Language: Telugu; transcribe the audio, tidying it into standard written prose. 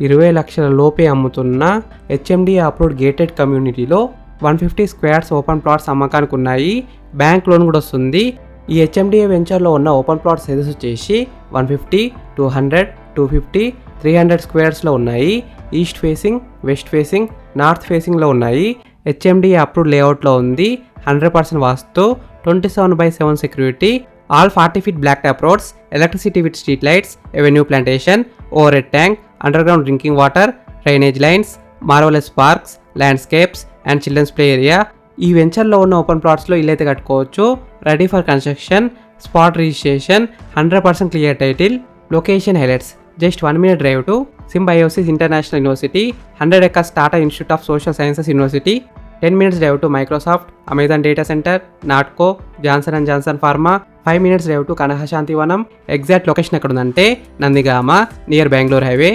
20 లక్షల లోపే అమ్ముతున్న హెచ్ఎండిఏ అప్రూవ్డ్ గేటెడ్ కమ్యూనిటీలో 150 స్క్వేర్స్ ఓపెన్ ప్లాట్స్ అమ్మకానికి ఉన్నాయి. బ్యాంక్ లోన్ కూడా వస్తుంది. ఈ హెచ్ఎండిఏ వెంచర్లో ఉన్న ఓపెన్ ప్లాట్ సైజెస్ వచ్చేసి 150, 200, 250, 300 స్క్వేర్స్లో ఉన్నాయి. East facing, west facing, north ఫేసింగ్లో ఉన్నాయి. హెచ్ఎండిఏ అప్రూవ్డ్ లేఅవుట్లో ఉంది. 100% vastu, 27/7 security, all 40 feet black top roads, electricity with street lights, avenue plantation, over head tank, under ground drinking water, drainage lines, marvellous parks, landscapes and children's play area. ఈ వెంచర్లో ఉన్న ఓపెన్ ప్లాట్స్లో ఇల్లు అయితే కట్టుకోవచ్చు. Ready for construction, spot registration, 100% clear title. Location highlights: just 1 minute drive to Symbiosis International University, 100 acres Tata Institute of Social Sciences University, 10 minutes drive to Microsoft, Amazon Data Center, Natco, Johnson & Johnson Pharma, 5 minutes drive to Kanahashanti Vanam. Exact location ఎక్కడ ఉందంటే నందిగామ, నియర్ బెంగళూరు హైవే.